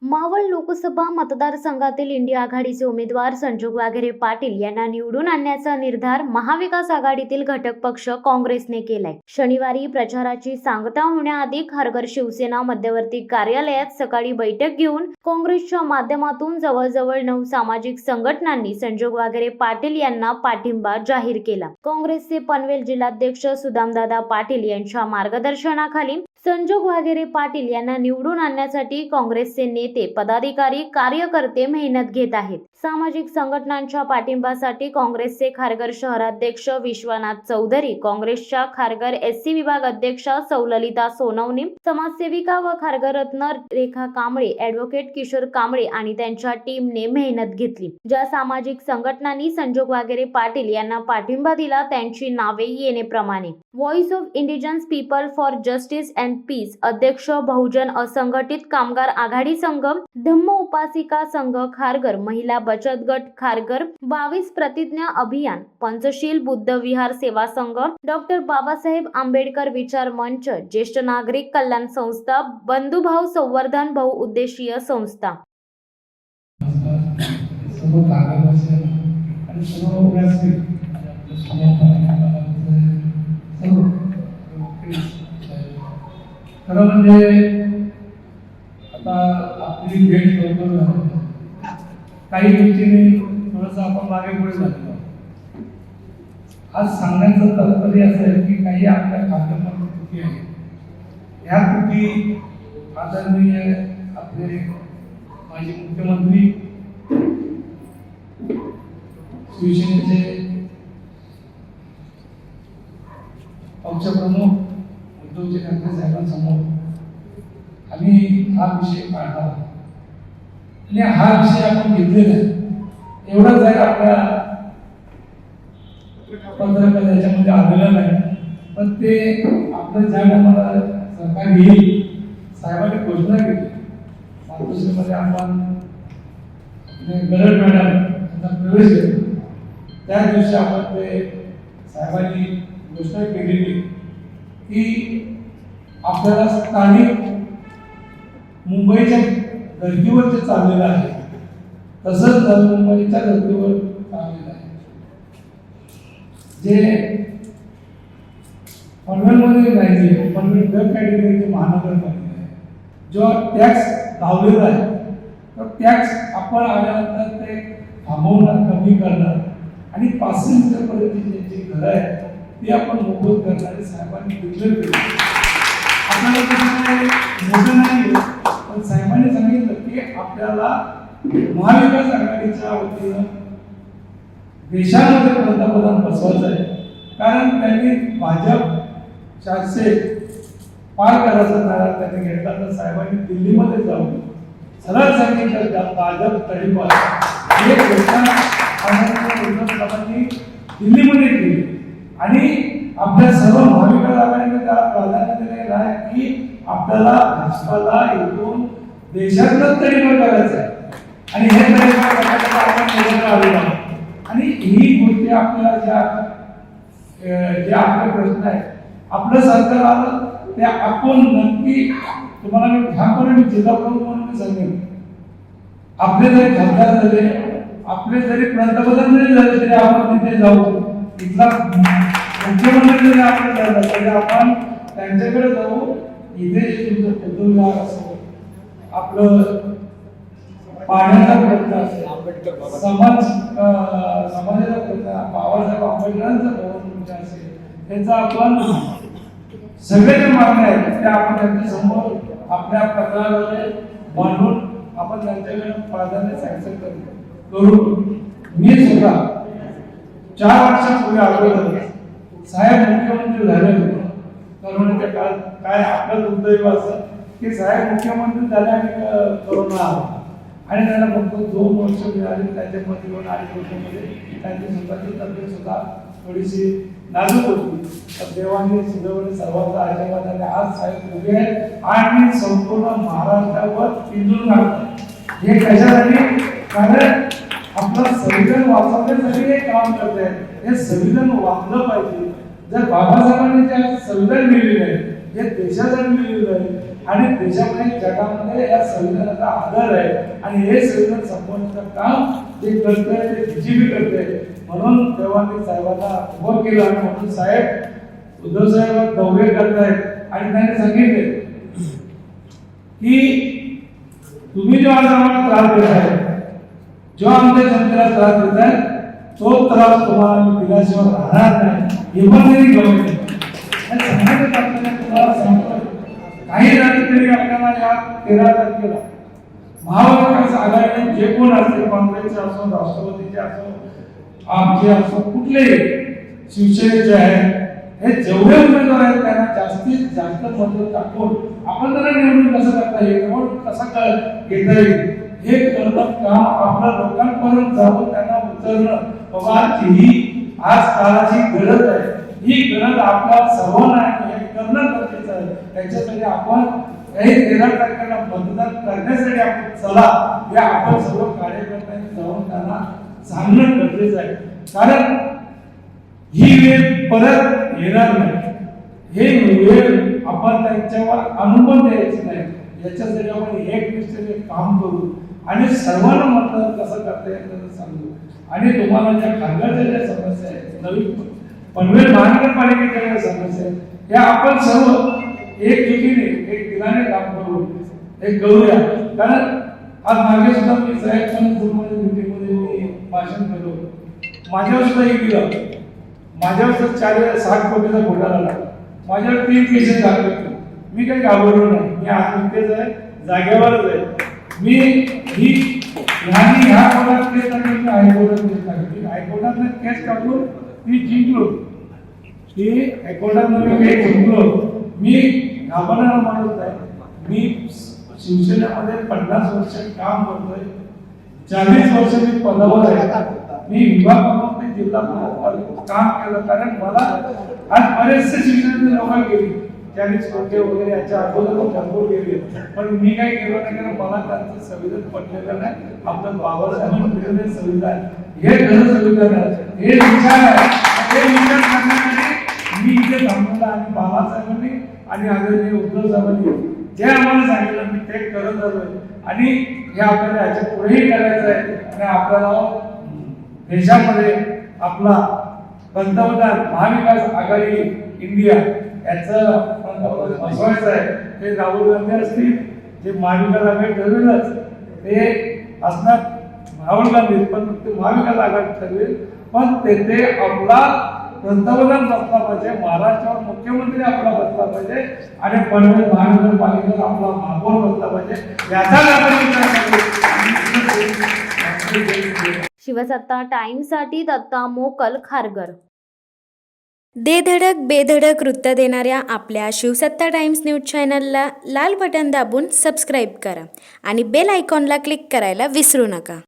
मावळ लोकसभा मतदारसंघातील इंडिया आघाडीचे उमेदवार संजोग वाघेरे पाटील यांना निवडून आणण्याचा निर्धार महाविकास आघाडीतील घटक पक्ष काँग्रेसने केलाय. शनिवारी प्रचाराची सांगता होण्याआधी खारघर शिवसेना मध्यवर्ती कार्यालयात सकाळी बैठक घेऊन काँग्रेसच्या माध्यमातून जवळजवळ 9 सामाजिक संघटनांनी संजोग वाघेरे पाटील यांना पाठिंबा जाहीर केला. काँग्रेसचे पनवेल जिल्हाध्यक्ष सुदामदादा पाटील यांच्या मार्गदर्शनाखाली संजोग वाघेरे पाटील यांना निवडून आणण्यासाठी काँग्रेसचे नेते, पदाधिकारी, कार्यकर्ते मेहनत घेत आहेत. सामाजिक संघटनांच्या पाठिंब्यासाठी काँग्रेसचे खारघर शहराध्यक्ष विश्वनाथ चौधरी, काँग्रेसच्या खारघर एससी विभाग अध्यक्षा सौ ललिता सोनवणे, समाजसेविका व खारघर रत्न रेखा कांबळे, ॲडव्होकेट किशोर कांबळे आणि त्यांच्या टीमने मेहनत घेतली. ज्या सामाजिक संघटनांनी संजोग वाघेरे पाटील यांना पाठिंबा दिला त्यांची नावे येणेप्रमाणे: voice of indigenous people for justice and peace अध्यक्ष बहुजन असंघटित कामगार आघाडी संघ, धम्म उपासिका संघ खारघर, महिला बचत गट खारघर, 22 प्रतिज्ञा अभियान, पंचशील बुद्ध विहार सेवा संघ, डॉक्टर बाबासाहेब आंबेडकर विचार मंच, ज्येष्ठ नागरिक कल्याण संस्था, बंधुभाव संवर्धन बहुउद्देशीय संस्था. खरं म्हणजे आता आपली भेट लवकर झाली, काही गोष्टींनी थोडंसं आपण मागे पुढे झालो. आज सांगण्याचं तात्पर्य असं आहे की काही आपल्या खात्यामध्ये कृती आहे. ह्या कृती आदरणीय आपले माजी मुख्यमंत्री, शिवसेनेचे पक्षप्रमुख उद्धवजी ठाकरे साहेबांसमोर आम्ही हा विषय काढला आणि हा विषय आपण घेतलेला आहे. एवढंच आहे, आपल्या पत्रकार याच्यामध्ये आलेलं नाही, पण ते आपलं ज्या टायमाला सरकार येईल, साहेबांनी घोषणा केली मातोश्रीमध्ये आपण गरड मॅडम यांचा प्रवेश केला, त्या दिवशी आपण ते साहेबांनी घोषणा केलेली की आपल्याला स्थानिक मुंबईच्या धर्तीवर जे चाललेलं आहे तसंच मुंबईच्या धर्तीवर चाललेलं आहे. जे पनवेलमध्ये नाही, पनवेल ड कॅटेगरीचे महानगरपालिका आहे, जो टॅक्स लावलेला आहे, तर टॅक्स आपण आल्यानंतर ते थांबवणार, कमी करणार आणि 500 मीटरपर्यंतची ज्यांची घरं आहेत ती आपण मोफत करणारे साहेबांनी डिक्लेअर केले. आपल्याला मोठं नाही, पण साहेबांनी सांगितलं की आपल्याला महाविकास आघाडीच्या वतीनं देशामध्ये पंतप्रधान बसवायचं आहे. कारण त्यांनी भाजप 400 पार करायचा नारा त्यांनी घेतला, तर साहेबांनी दिल्लीमध्ये जाऊन सरळ सांगितलं भाजप तडीपार हे घोषणा साहेबांनी दिल्लीमध्ये केली आणि आपल्या सर्व महाविकास आघाडीने त्याला प्राधान्य दिलेलं आहे की आपल्याला भाजपाला इथून देशातच तडीपार करायचं आहे आणि हे तडीपार करण्याचा आपण निवडून आलेलो आहोत. आणि ही गोष्टी आपल्याला जे आपले प्रश्न आहेत, आपलं सरकार आलं ते आपण नक्की, तुम्हाला मी ठाकरे जिल्हा प्रमुख म्हणून मी सांगेन, आपले जरी खासदार झाले, आपले जरी पंतप्रधान जरी झाले तरी आपण तिथे जाऊ, इथला मुख्यमंत्री जरी आपण झाला तरी आपण त्यांच्याकडे जाऊ. इथे तुमचं उद्योग असो, आपलं पाण्याचा प्रश्न असेल, समाजाचा प्रश्न, बाबासाहेब आंबेडकरांचं भवन असेल, त्याचा आपण सगळे जे मागण्या आहेत त्या आपण त्यांच्या समोर आपल्या पत्राद्वारे मांडून आपण त्यांच्याकडे प्राधान्य सँक्शन करू. मी सुद्धा 4 वर्षापूर्वी अगोदर साहेब मुख्यमंत्री झाले होते. करोनाच्या काळात काय आपलं दुर्दैव असं की साहेब मुख्यमंत्री झाले आणि करोना आला आणि त्यांना फक्त 2 वर्ष मिळाली. त्याच्यामध्ये 2-2.5 वर्षामध्ये त्यांची स्वतःची तब्येत सुद्धा थोडीशी नाजूक होती, तर देवांनी सुदैवाने सर्वांचा आशीर्वादाने आज साहेब उभे आहेत आणि संपूर्ण महाराष्ट्रावर पिंजून घालतात. हे कशासाठी? कारण आपलं संविधान वाचवण्यासाठी हे काम करत आहेत. हे संविधान वाचलं पाहिजे. जर बाबासाहेबांनी जे संविधान लिहिलेलं आहे, हे देशासाठी लिहिलेलं आहे, आणि देशामध्ये जगामध्ये या संविधानाचा आदर आहे आणि हे संविधान संपवण्याचं काम जे करतंय ते बीजेपी करते. म्हणून तेव्हा मी साहेबांना उभं केलं आणि म्हणून साहेब उद्धव साहेब दौरे करतायत आणि त्यांनी सांगितले की तुम्ही जो आज आम्हाला त्रास देताय, जो आमच्या जनतेला त्रास देताय, तो त्रास तुम्हाला मी दिल्याशिवाय राहणार नाही. हे पण त्यांनी गवळले. तुम्हाला सांगतो, काही रात्री तरी आपल्याला या 13 तारखेला महाविकास आघाडीने जे कोण असतील, काँग्रेसचे असो, राष्ट्रवादीचे असो, आमचे असो, कुठलेही शिवसेनेचे आहेत, हे जेवढे उमेदवार आहेत त्यांना जास्तीत जास्त मत टाकून आपण त्यांना निवडून कसं करता येईल, निवडून कसा घेता येईल हे करणं काम आपल्या लोकांपर्यंत जाऊन त्यांना उतरणं बाबा ही आज काळाची गरज आहे. ही गरज आपल्या सर्वांना आहे, हे करणं गरजेचं आहे. त्याच्यासाठी आपण काही 13 तारखेला मतदान करण्यासाठी आपण चला, हे आपण सर्व कार्यकर्त्यांनी जाऊन त्यांना सांगणं गरजेचं आहे. कारण ही वेळ परत येणार नाही. हे वेळ आपण त्यांच्यावर अनुमान द्यायची नाही. याच्यासाठी आपण एक निष्ठेने काम करू आणि सर्वांना मतदान कसं करता येईल त्याचं सांगू. आणि तुम्हाला ज्या खासदारच्या ज्या समस्या आहेत, नवीन पनवेल महानगरपालिकेच्या ज्या समस्या आहेत, या आपण सर्व एकजुटीने एक दिलाने काम करू, एक करूया. कारण आज मागे सुद्धा मी साहेबांच्या मीटिंगमध्ये मी भाषण केलं, माझ्यावर सुद्धा हे दिलं, माझ्यावर सुद्धा 60 कोटीचा घोटाळा झाला, माझ्यावर 3 केसेस दाखल केले. मी काही घाबरलो नाही, मी आत्महत्येच आहे, जागेवरच आहे. मी ही ह्या कोर्टात केस टाकली, मी हायकोर्टात केस टाकली, हायकोर्टात केस टाकून ती जिंकलो, ती हायकोर्टात मी जिंकलो. मी घाबरणारा माणूस आहे. मी शिवसेनेमध्ये 50 वर्ष काम करतोय, 40 वर्ष मी पदावर आहे. मी विभाग प्रमुख ते जिल्हा प्रमुख काम केलं. कारण मला आज बरेचसे शिवसेनेचे लोक गेली, 40 कोटी वगैरे याच्या अगोदर भरपूर गेले, पण मी काही केलं नाही. कारण मला त्यांचं संविधान पटलेलं नाही. आपलं बाबासाहेबांनी दिलेलं संविधान हे खरं संविधान आहे, हे विचार आहे. हे विचार करण्यासाठी मी इथे थांबलेला आणि बाबासाहेबांनी आणि आदरणीय उद्धव साहेबांनी जे आम्हाला सांगितलं मी ते करत आलोय. आणि हे आपल्याला याच्या पुढेही करायचं आहे. आणि आपल्याला देशामध्ये आपला पंतप्रधान महाविकास आघाडी इंडिया याचं पंतप्रधान बसवायचं आहे. ते राहुल गांधी असतील, जे महाविकास आघाडी ठरवेलच ते असणार राहुल गांधी, पण ते महाविकास आघाडी ठरवेल. पण तेथे आपला पंतप्रधान बसला पाहिजे, महाराष्ट्रावर मुख्यमंत्री आपला बसला पाहिजे आणि पनवेल महानगरपालिकेवर आपला महापौर बसला पाहिजे. याचा शिवसत्ता टाइम्ससाठी दत्ता मोकल, खारघर. दे धडक बेधडक वृत्त देणाऱ्या आपल्या शिवसत्ता टाइम्स न्यूज चॅनलला लाल बटन दाबून सबस्क्राईब करा आणि बेल आयकॉनला क्लिक करायला विसरू नका.